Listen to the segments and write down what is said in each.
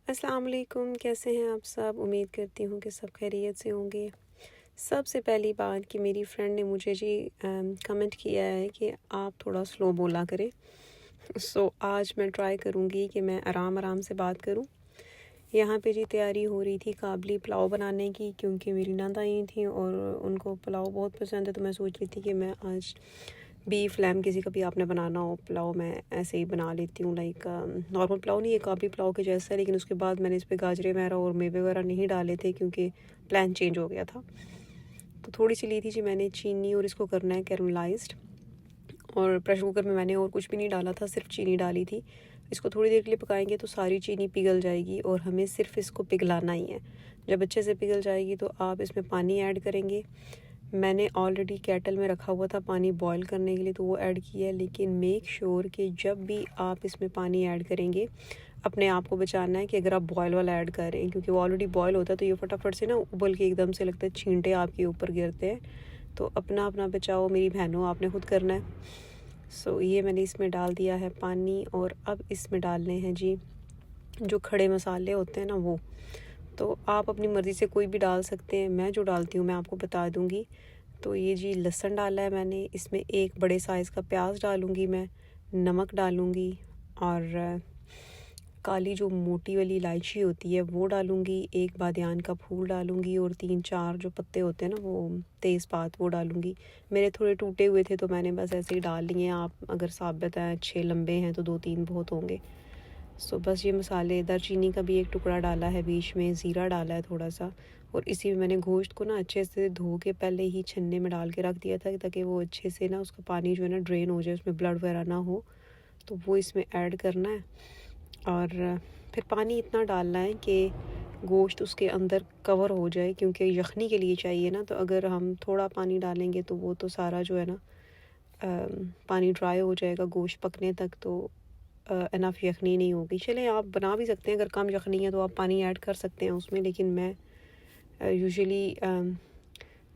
अस्सलाम वालेकुम, कैसे हैं आप सब। उम्मीद करती हूँ कि सब खैरियत से होंगे। सबसे पहली बात कि मेरी फ्रेंड ने मुझे जी कमेंट किया है कि आप थोड़ा स्लो बोला करें। आज मैं ट्राई करूँगी कि मैं आराम आराम से बात करूँ। यहाँ पे जी तैयारी हो रही थी काबली पुलाव बनाने की, क्योंकि मेरी नंद आई थी और उनको पुलाव बहुत पसंद है। तो मैं सोच रही थी कि मैं आज बीफ लैम किसी का भी आपने बनाना हो पुलाव, मैं ऐसे ही बना लेती हूँ। लाइक नॉर्मल पुलाव नहीं है, काबली पुलाव के जैसा है, लेकिन उसके बाद मैंने इस पर गाजरे वगैरह और मेवे वगैरह नहीं डाले थे क्योंकि प्लान चेंज हो गया था। तो थोड़ी सी ली थी जी मैंने चीनी, और इसको करना है कैरमलाइज्ड। और प्रेशर कुकर में मैंने और कुछ भी नहीं डाला था, सिर्फ चीनी डाली थी। इसको थोड़ी देर के लिए पकाएंगे तो सारी चीनी पिघल जाएगी और हमें सिर्फ इसको पिघलाना ही है। जब अच्छे से पिघल जाएगी तो आप इसमें पानी ऐड करेंगे। मैंने ऑलरेडी केटल में रखा हुआ था पानी बॉईल करने के लिए, तो वो ऐड किया है। लेकिन मेक श्योर कि जब भी आप इसमें पानी ऐड करेंगे, अपने आप को बचाना है कि अगर आप बॉयल वाला ऐड कर रहे हैं, क्योंकि वो ऑलरेडी बॉयल होता है तो ये फटाफट से ना उबल के एकदम से लगता है छींटे आपके ऊपर गिरते हैं। तो अपना अपना बचाओ मेरी बहनों, आपने खुद करना है। ये मैंने इसमें डाल दिया है पानी, और अब इसमें डालने हैं जी जो खड़े मसाले होते हैं ना वो। तो आप अपनी मर्ज़ी से कोई भी डाल सकते हैं, मैं जो डालती हूँ मैं आपको बता दूँगी। तो ये जी लहसुन डाला है मैंने, इसमें एक बड़े साइज़ का प्याज डालूँगी मैं, नमक डालूँगी, और काली जो मोटी वाली इलायची होती है वो डालूँगी, एक बादियान का फूल डालूँगी, और 3-4 जो पत्ते होते हैं ना वो तेज़पात वो डालूँगी। मेरे थोड़े टूटे हुए थे तो मैंने बस ऐसे ही डाल लिए। आप अगर साबित हैं अच्छे लंबे हैं तो 2-3 बहुत होंगे। बस ये मसाले, दालचीनी का भी एक टुकड़ा डाला है बीच में, ज़ीरा डाला है थोड़ा सा। और इसी में मैंने गोश्त को ना अच्छे से धो के पहले ही छन्ने में डाल के रख दिया था, ताकि वो अच्छे से ना उसका पानी जो है ना ड्रेन हो जाए, उसमें ब्लड वगैरह ना हो। तो वो इसमें ऐड करना है, और फिर पानी इतना डालना है कि गोश्त उसके अंदर कवर हो जाए, क्योंकि यखनी के लिए चाहिए ना। तो अगर हम थोड़ा पानी डालेंगे तो वो तो सारा जो है ना पानी ड्राई हो जाएगा गोश्त पकने तक, तो इनफ यखनी नहीं होगी। चलें, आप बना भी सकते हैं, अगर कम यखनी है तो आप पानी ऐड कर सकते हैं उसमें। लेकिन मैं यूजुअली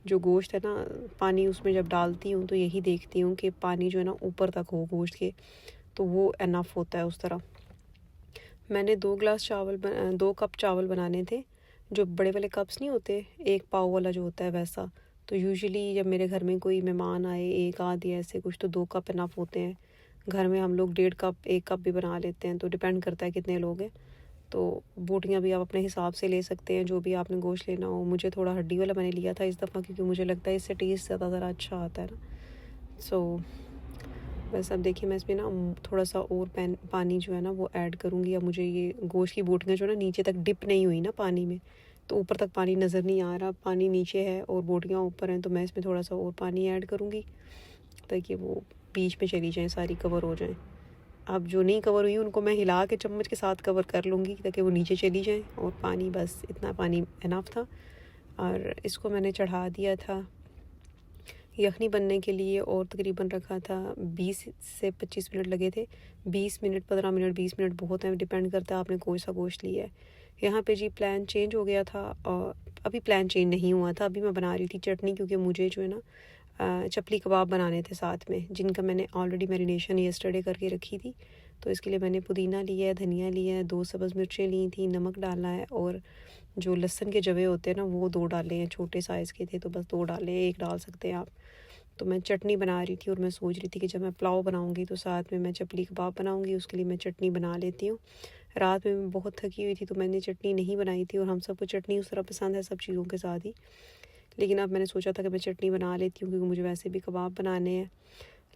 जो गोश्त है ना, पानी उसमें जब डालती हूँ तो यही देखती हूँ कि पानी जो है ना ऊपर तक हो गोश्त के, तो वो इनफ होता है उस तरह। मैंने 2 कप चावल बनाने थे, जो बड़े वाले कप्स नहीं होते, 1 पाव वाला जो होता है वैसा। तो यूजुअली जब मेरे घर में कोई मेहमान आए, एक आध या ऐसे कुछ, तो 2 कप इनफ होते हैं। घर में हम लोग 1.5 कप 1 कप भी बना लेते हैं, तो डिपेंड करता है कितने लोग हैं। तो बोटियाँ भी आप अपने हिसाब से ले सकते हैं, जो भी आपने गोश्त लेना हो। मुझे थोड़ा हड्डी वाला मैंने लिया था इस दफ़ा, क्योंकि मुझे लगता है इससे टेस्ट ज़्यादा अच्छा आता है ना। बस अब देखिए मैं इसमें ना थोड़ा सा और पानी जो है ना वो ऐड करूँगी। अब मुझे ये गोश्त की बोटियाँ जो है ना नीचे तक डिप नहीं हुई ना पानी में, तो ऊपर तक पानी नज़र नहीं आ रहा, पानी नीचे है और बोटियाँ ऊपर हैं। तो मैं इसमें थोड़ा सा और पानी ऐड करूँगी ताकि वो बीच में चली जाएँ, सारी कवर हो जाएँ। अब जो नहीं कवर हुई उनको मैं हिला के चम्मच के साथ कवर कर लूँगी ताकि वो नीचे चली जाएँ, और पानी बस इतना पानी इनफ था। और इसको मैंने चढ़ा दिया था यखनी बनने के लिए, और तकरीबन रखा था 20 से 25 मिनट लगे थे। 20 मिनट, 15 मिनट, 20 मिनट बहुत है, डिपेंड करता है आपने कौन सा गोश्त लिया है। यहाँ पे जी प्लान चेंज हो गया था, और अभी प्लान चेंज नहीं हुआ था। अभी मैं बना रही थी चटनी, क्योंकि मुझे जो है ना चपली कबाब बनाने थे साथ में, जिनका मैंने ऑलरेडी मैरिनेशन यस्टरडे करके रखी थी। तो इसके लिए मैंने पुदीना लिया है, धनिया लिया है, 2 सब्ज़ मिर्चें ली थी, नमक डाला है, और जो लहसुन के जवे होते हैं ना वो 2 डाले हैं, छोटे साइज़ के थे तो बस 2 डाले हैं, 1 डाल सकते हैं आप। तो मैं चटनी बना रही थी, और मैं सोच रही थी कि जब मैं पुलाव बनाऊंगी तो साथ में मैं चपली कबाब बनाऊंगी, उसके लिए मैं चटनी बना लेती हूँ। रात में मैं बहुत थकी हुई थी तो मैंने चटनी नहीं बनाई थी, और हम सबको चटनी उस तरह पसंद है सब चीज़ों के साथ ही। लेकिन अब मैंने सोचा था कि मैं चटनी बना लेती हूँ, क्योंकि मुझे वैसे भी कबाब बनाने हैं।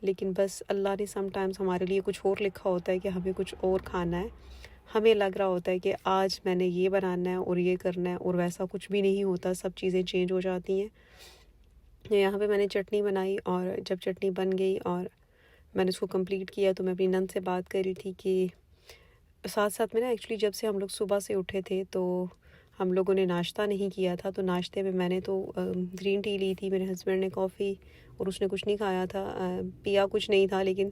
लेकिन बस अल्लाह ने समटाइम्स हमारे लिए कुछ और लिखा होता है कि हमें कुछ और खाना है। हमें लग रहा होता है कि आज मैंने ये बनाना है और ये करना है, और वैसा कुछ भी नहीं होता, सब चीज़ें चेंज हो जाती हैं। यहाँ पे मैंने चटनी बनाई, और जब चटनी बन गई और मैंने उसको कंप्लीट किया तो मैं अपनी नंद से बात कर रही थी कि साथ साथ में ना एक्चुअली जब से हम लोग सुबह से उठे थे तो हम लोगों ने नाश्ता नहीं किया था। तो नाश्ते में मैंने तो ग्रीन टी ली थी, मेरे हस्बैंड ने कॉफ़ी, और उसने कुछ नहीं खाया था, पिया कुछ नहीं था। लेकिन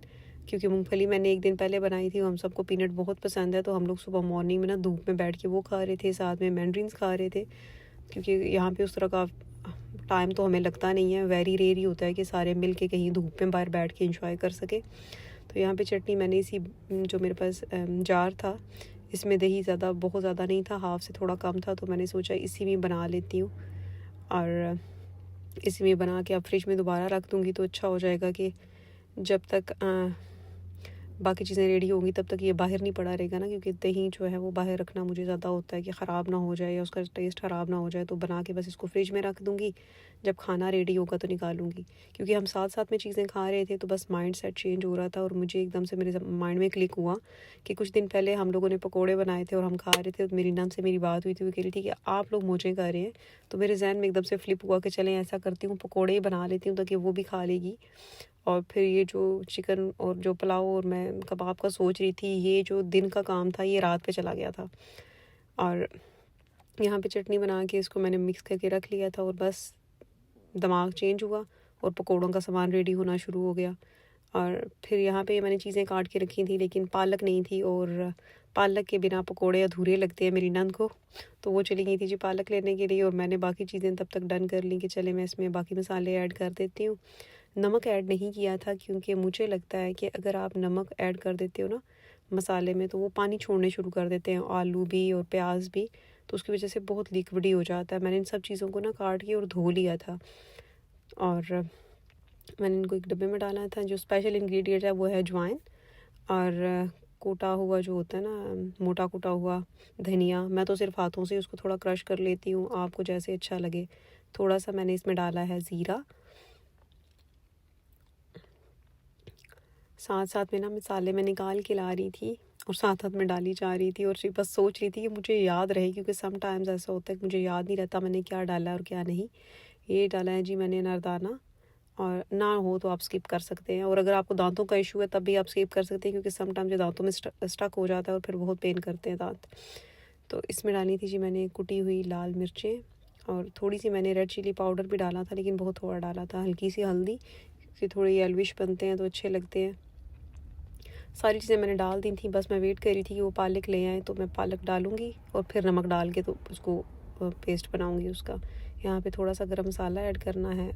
क्योंकि मूंगफली मैंने एक दिन पहले बनाई थी, हम सबको पीनट बहुत पसंद है, तो हम लोग सुबह मॉर्निंग में ना धूप में बैठ के वो खा रहे थे, साथ में मैंड्रीन्स खा रहे थे। क्योंकि यहाँ पे उस तरह का टाइम तो हमें लगता नहीं है, वेरी रेयर ही होता है कि सारे मिल के कहीं धूप में बाहर बैठ के इंजॉय कर सके। तो यहाँ पे चटनी मैंने इसी जो मेरे पास जार था, इसमें दही बहुत ज़्यादा नहीं था, हाफ़ से थोड़ा कम था, तो मैंने सोचा इसी में बना लेती हूँ। और इसी में बना के अब फ्रिज में दोबारा रख दूँगी तो अच्छा हो जाएगा कि जब तक बाकी चीज़ें रेडी होंगी तब तक ये बाहर नहीं पड़ा रहेगा ना, क्योंकि दही जो है वो बाहर रखना मुझे ज़्यादा होता है कि ख़राब ना हो जाए या उसका टेस्ट ख़राब ना हो जाए। तो बना के बस इसको फ्रिज में रख दूँगी, जब खाना रेडी होगा तो निकालूँगी। क्योंकि हम साथ साथ में चीज़ें खा रहे थे तो बस माइंड सेट चेंज हो रहा था, और मुझे एकदम से मेरे माइंड में क्लिक हुआ कि कुछ दिन पहले हम लोगों ने पकौड़े बनाए थे और हम खा रहे थे, तो मेरी नंद से मेरी बात हुई थी, वो कह रही थी कि आप लोग मोजे कर रहे हैं। तो मेरे जहन में एकदम से फ्लिप हुआ कि चलें ऐसा करती हूँ, पकौड़े ही बना लेती हूँ ताकि वो भी खा लेगी। और फिर ये जो चिकन और जो पुलाव और मैं कबाब का सोच रही थी, ये जो दिन का काम था ये रात पे चला गया था। और यहाँ पे चटनी बना के इसको मैंने मिक्स करके रख लिया था, और बस दिमाग चेंज हुआ और पकौड़ों का सामान रेडी होना शुरू हो गया। और फिर यहाँ पे मैंने चीज़ें काट के रखी थी, लेकिन पालक नहीं थी, और पालक के बिना पकोड़े अधूरे लगते हैं मेरी नंद को। तो वो चली गई थी जी पालक लेने के लिए, और मैंने बाकी चीज़ें तब तक डन कर ली कि चले मैं इसमें बाकी मसाले ऐड कर देती हूँ। नमक ऐड नहीं किया था क्योंकि मुझे लगता है कि अगर आप नमक ऐड कर देते हो ना मसाले में, तो वो पानी छोड़ने शुरू कर देते हैं, आलू भी और प्याज भी, तो उसकी वजह से बहुत लिक्विडी हो जाता है। मैंने इन सब चीज़ों को ना काट के और धो लिया था, और मैंने इनको एक डब्बे में डाला था। जो स्पेशल इंग्रेडिएंट है वो है अजवाइन, और कूटा हुआ जो होता है ना, मोटा कूटा हुआ धनिया। मैं तो सिर्फ हाथों से उसको थोड़ा क्रश कर लेती हूँ, आपको जैसे अच्छा लगे। थोड़ा सा मैंने इसमें डाला है ज़ीरा। साथ साथ में ना मसाले मैं निकाल के ला रही थी और साथ साथ में डाली जा रही थी, और बस सोच रही थी कि मुझे याद रहे, क्योंकि सम टाइम्स ऐसा होता है कि मुझे याद नहीं रहता मैंने क्या डाला और क्या नहीं। ये डाला है जी मैंने अनारदाना, और ना हो तो आप स्किप कर सकते हैं, और अगर आपको दांतों का इशू है तब भी आप स्किप कर सकते हैं, क्योंकि सम टाइम्स ये दांतों में स्टक हो जाता है और फिर बहुत पेन करते हैं दांत। तो इसमें डाली थी जी मैंने कुटी हुई लाल मिर्चें, और थोड़ी सी मैंने रेड चिली पाउडर भी डाला था, लेकिन बहुत थोड़ा डाला था। हल्की सी हल्दी, क्योंकि थोड़े येल्विश बनते हैं तो अच्छे लगते हैं। सारी चीज़ें मैंने डाल दी थी, बस मैं वेट कर रही थी कि वो पालक ले आएँ, तो मैं पालक डालूँगी और फिर नमक डाल के तो उसको पेस्ट बनाऊँगी उसका। यहाँ पे थोड़ा सा गरम मसाला ऐड करना है,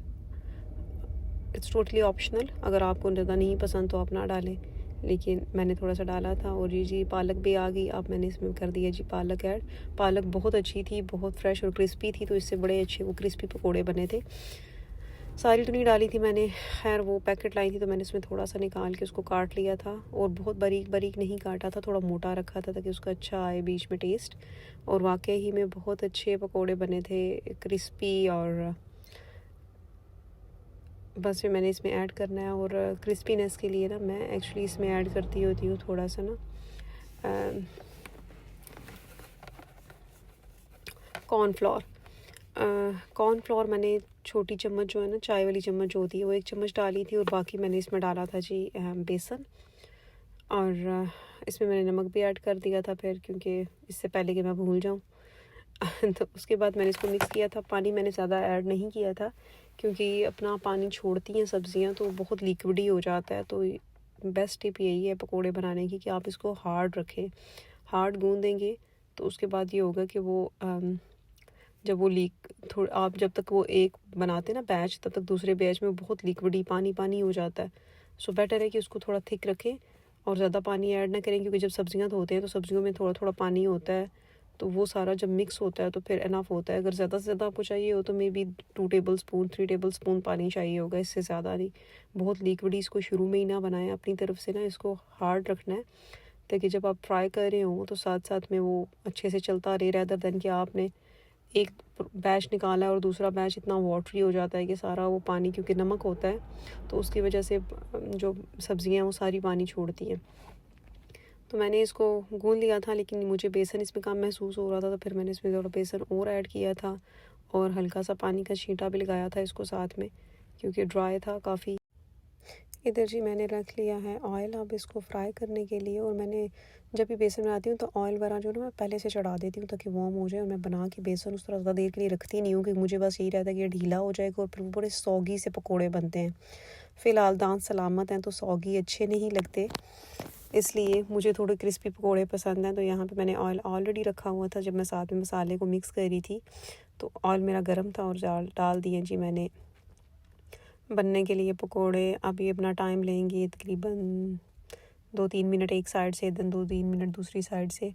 इट्स टोटली ऑप्शनल, अगर आपको ज़्यादा नहीं पसंद तो आप ना डालें, लेकिन मैंने थोड़ा सा डाला था। और जी पालक भी आ गई, अब मैंने इसमें कर दिया जी पालक ऐड। पालक बहुत अच्छी थी, बहुत फ्रेश और क्रिस्पी थी, तो इससे बड़े अच्छे वो क्रिस्पी पकोड़े बने थे। सारी तो नहीं डाली थी मैंने, खैर वो पैकेट लाई थी तो मैंने इसमें थोड़ा सा निकाल के उसको काट लिया था, और बहुत बारीक बारीक नहीं काटा था, थोड़ा मोटा रखा था ताकि उसका अच्छा आए बीच में टेस्ट। और वाकई ही में बहुत अच्छे पकोड़े बने थे, क्रिस्पी। और बस फिर मैंने इसमें ऐड करना है, और क्रिस्पीनेस के लिए ना मैं एक्चुअली इसमें ऐड करती होती हूँ थोड़ा सा ना कॉर्नफ्लोर। कॉर्नफ्लोर मैंने छोटी चम्मच जो है ना, चाय वाली चम्मच जो होती है, वो 1 चम्मच डाली थी, और बाकी मैंने इसमें डाला था जी बेसन। और इसमें मैंने नमक भी ऐड कर दिया था फिर, क्योंकि इससे पहले कि मैं भूल जाऊँ। तो उसके बाद मैंने इसको मिक्स किया था। पानी मैंने ज़्यादा ऐड नहीं किया था, क्योंकि अपना पानी छोड़ती हैं सब्ज़ियाँ, तो बहुत लिक्विडी हो जाता है। तो बेस्ट टिप यही है पकोड़े बनाने की कि आप इसको हार्ड रखें। हार्ड गूँदेंगे तो उसके बाद ये होगा कि वो जब वो आप जब तक वो एक बनाते ना बैच, तब तक दूसरे बैच में बहुत लिक्विडी पानी पानी हो जाता है। सो बेटर है कि उसको थोड़ा थिक रखें और ज़्यादा पानी ऐड ना करें, क्योंकि जब सब्जियां धोते हैं तो सब्जियों में थोड़ा थोड़ा पानी होता है, तो वो सारा जब मिक्स होता है तो फिर इनफ होता है। अगर ज़्यादा से ज़्यादा आपको चाहिए हो तो may be 2 table spoon 3 table spoon पानी चाहिए होगा, इससे ज़्यादा नहीं। बहुत लिक्विडी इसको शुरू में ही ना बनाएं, अपनी तरफ से ना इसको हार्ड रखना है, ताकि जब आप फ्राई कर रहे हो तो साथ साथ में वो अच्छे से चलता रहे, रैदर देन कि आपने एक बैच निकाला है और दूसरा बैच इतना वाटरी हो जाता है कि सारा वो पानी, क्योंकि नमक होता है तो उसकी वजह से जो सब्ज़ियाँ हैं वो सारी पानी छोड़ती हैं। तो मैंने इसको गूंद लिया था, लेकिन मुझे बेसन इसमें कम महसूस हो रहा था, तो फिर मैंने इसमें थोड़ा बेसन और ऐड किया था, और हल्का सा पानी का छींटा भी लगाया था इसको साथ में, क्योंकि ड्राई था काफ़ी। इधर जी मैंने रख लिया है ऑयल अब इसको फ्राई करने के लिए। और मैंने जब भी बेसन बनाती हूँ तो ऑयल वगैरह जो ना मैं पहले से चढ़ा देती हूँ ताकि वार्म हो जाए, और मैं बना के बेसन उस तरह ज़्यादा देर के लिए रखती नहीं हूँ, क्योंकि मुझे बस यही रहता है कि ये ढीला हो जाएगा और फिर वो बड़े सौगी से पकोड़े बनते हैं। फ़िलहाल दांत सलामत हैं तो सौगी अच्छे नहीं लगते, इसलिए मुझे थोड़े क्रिस्पी पकोड़े पसंद हैं। तो यहाँ पे मैंने ऑयल ऑलरेडी रखा हुआ था, जब मैं साथ में मसाले को मिक्स कर रही थी तो ऑयल मेरा गर्म था, और डाल दिए जी मैंने बनने के लिए पकोड़े। अब ये अपना टाइम लेंगे, तकरीबन 2-3 मिनट एक साइड से, देन 2-3 मिनट दूसरी साइड से।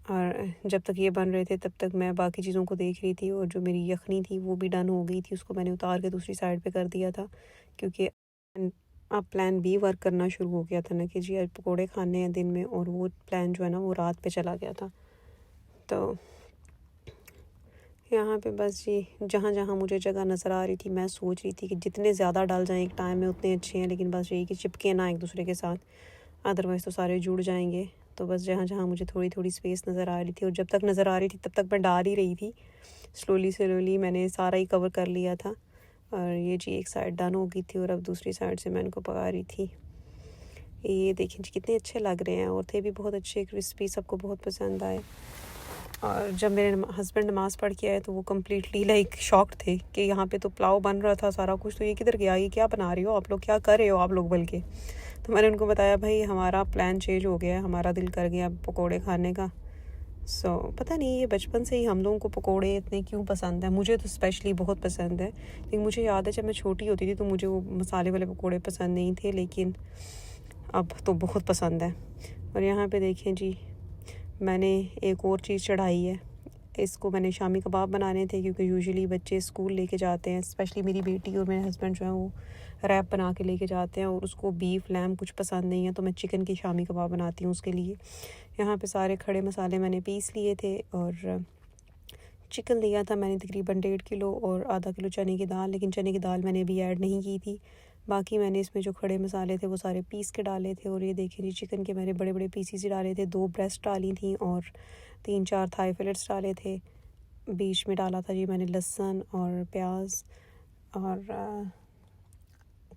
और जब तक ये बन रहे थे तब तक मैं बाकी चीज़ों को देख रही थी, और जो मेरी यखनी थी वो भी डन हो गई थी, उसको मैंने उतार के दूसरी साइड पे कर दिया था, क्योंकि अब प्लान बी वर्क करना शुरू हो गया था ना कि जी आज पकोड़े खाने हैं दिन में, और वो प्लान जो है ना वो रात पे चला गया था। तो यहाँ पे बस जी जहाँ जहाँ मुझे जगह नज़र आ रही थी मैं सोच रही थी कि जितने ज़्यादा डाल जाएँ एक टाइम में उतने अच्छे हैं, लेकिन बस यही कि चिपके ना एक दूसरे के साथ, अदरवाइज़ तो सारे जुड़ जाएंगे। तो बस जहाँ जहाँ मुझे थोड़ी थोड़ी स्पेस नज़र आ रही थी, और जब तक नज़र आ रही थी तब तक मैं डाल ही रही थी, स्लोली मैंने सारा ही कवर कर लिया था। और ये जी एक साइड डन हो गई थी, और अब दूसरी साइड से मैं इनको पका रही थी। ये देखें जी कितने अच्छे लग रहे हैं, और थे भी बहुत अच्छे, क्रिस्पी, सबको बहुत पसंद आए। और जब मेरे हस्बैंड नमाज़ पढ़ के आए तो वो कम्प्लीटली लाइक शॉक्ड थे कि यहाँ पे तो पुलाव बन रहा था सारा कुछ, तो ये किधर गया, ये क्या बना रही हो आप लोग, क्या कर रहे हो आप लोग बल्कि। तो मैंने उनको बताया भाई हमारा प्लान चेंज हो गया है, हमारा दिल कर गया पकोड़े खाने का। पता नहीं ये बचपन से ही हम लोगों को पकोड़े इतने क्यों पसंद है, मुझे तो स्पेशली बहुत पसंद है। लेकिन मुझे याद है जब मैं छोटी होती थी तो मुझे वो मसाले वाले पकोड़े पसंद नहीं थे, लेकिन अब तो बहुत पसंद है। और यहाँ पे देखें जी मैंने एक और चीज़ चढ़ाई है, इसको मैंने शामी कबाब बनाने थे, क्योंकि यूजुअली बच्चे स्कूल लेके जाते हैं, स्पेशली मेरी बेटी और मेरे हस्बैंड जो हैं वो रैप बना के लेके जाते हैं, और उसको बीफ लैम कुछ पसंद नहीं है, तो मैं चिकन की शामी कबाब बनाती हूँ उसके लिए। यहाँ पे सारे खड़े मसाले मैंने पीस लिए थे, और चिकन लिया था मैंने तकरीबन 1.5 किलो, और आधा किलो चने की दाल, लेकिन चने की दाल मैंने अभी ऐड नहीं की थी। बाकी मैंने इसमें जो खड़े मसाले थे वो सारे पीस के डाले थे। और ये देखिए जी चिकन के मैंने बड़े बड़े पीसीस ही डाले थे, 2 ब्रेस्ट डाली थी और 3-4 थाई फिलेट्स डाले थे। बीच में डाला था जी मैंने लहसुन और प्याज और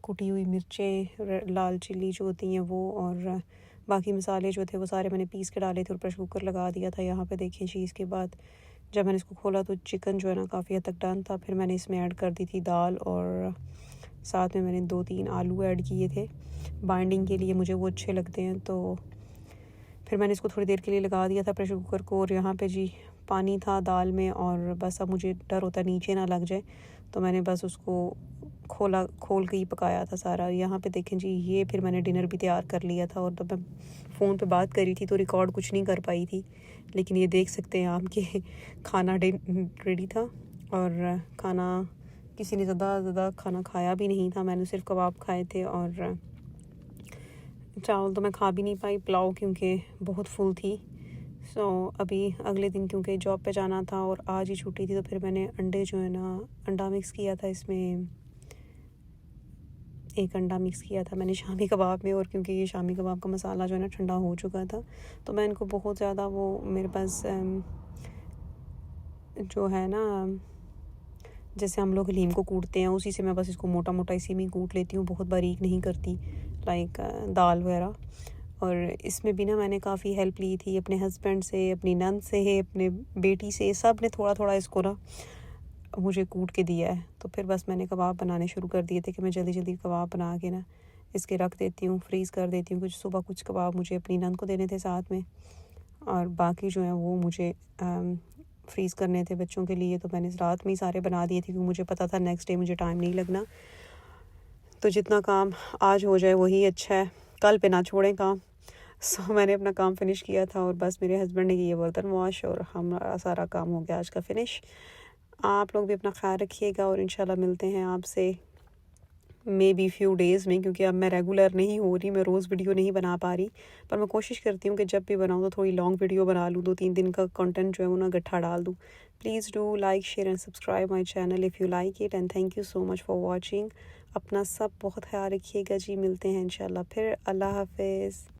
कुटी हुई मिर्चें, लाल चिल्ली जो होती हैं वो, और बाकी मसाले जो थे वो सारे मैंने पीस के डाले थे और प्रेशर कुकर लगा दिया था। यहाँ पे देखिए जी इसके बाद जब मैंने इसको खोला तो चिकन जो है ना काफ़ी हद तक डन था। फिर मैंने इसमें ऐड कर दी थी दाल, और साथ में मैंने 2-3 आलू ऐड किए थे बाइंडिंग के लिए, मुझे वो अच्छे लगते हैं। तो फिर मैंने इसको थोड़ी देर के लिए लगा दिया था प्रेशर कुकर को। और यहाँ पे जी पानी था दाल में, और बस अब मुझे डर होता नीचे ना लग जाए, तो मैंने बस उसको खोल के ही पकाया था सारा। यहाँ पे देखें जी ये फिर मैंने डिनर भी तैयार कर लिया था, और तब मैं फ़ोन पे बात कर रही थी तो रिकॉर्ड कुछ नहीं कर पाई थी, लेकिन ये देख सकते हैं आप कि खाना रेडी था। और खाना किसी ने ज़्यादा खाना खाया भी नहीं था, मैंने सिर्फ कबाब खाए थे, और चावल तो मैं खा भी नहीं पाई, पुलाव क्योंकि बहुत फुल थी। अभी अगले दिन क्योंकि जॉब पे जाना था और आज ही छुट्टी थी, तो फिर मैंने अंडे जो है ना अंडा मिक्स किया था, इसमें एक अंडा मिक्स किया था मैंने शामी कबाब में। और क्योंकि ये शामी कबाब का मसाला जो है ना ठंडा हो चुका था, तो मैं इनको बहुत ज़्यादा वो मेरे पास जो है ना जैसे हम लोग हलीम को कूटते हैं उसी से मैं बस इसको मोटा मोटा इसी में कूट लेती हूँ, बहुत बारीक नहीं करती लाइक दाल वगैरह। और इसमें भी ना मैंने काफ़ी हेल्प ली थी अपने हस्बैंड से, अपनी नंद से, अपने बेटी से, सब ने थोड़ा थोड़ा इसको ना मुझे कूट के दिया है। तो फिर बस मैंने कबाब बनाने शुरू कर दिए थे कि मैं जल्दी जल्दी कबाब बना के ना इसके रख देती हूँ, फ्रीज़ कर देती हूँ। कुछ सुबह कुछ कबाब मुझे अपनी नंद को देने थे साथ में, और बाकी जो है वो मुझे फ्रीज़ करने थे बच्चों के लिए। तो मैंने रात में ही सारे बना दिए थे, क्योंकि मुझे पता था नेक्स्ट डे मुझे टाइम नहीं लगना। तो जितना काम आज हो जाए वही अच्छा है, कल पे ना छोड़ें काम। मैंने अपना काम फिनिश किया था, और बस मेरे हस्बैंड ने किए बर्तन वॉश, और हमारा सारा काम हो गया आज का फिनिश। आप लोग भी अपना ख्याल रखिएगा, और इंशाल्लाह मिलते हैं आपसे मे बी फ्यू डेज़ में, क्योंकि अब मैं रेगुलर नहीं हो रही, मैं रोज़ वीडियो नहीं बना पा रही, पर मैं कोशिश करती हूँ कि जब भी बनाऊँ तो थोड़ी लॉन्ग वीडियो बना लूँ, 2-3 दिन का कंटेंट जो है वो ना इकट्ठा डाल दूँ। Please do like share and subscribe my channel if you like it, and thank you so much for watching. अपना सब बहुत ख्याल रखिएगा जी, मिलते हैं इंशाल्लाह फिर। अल्लाह हाफिज़।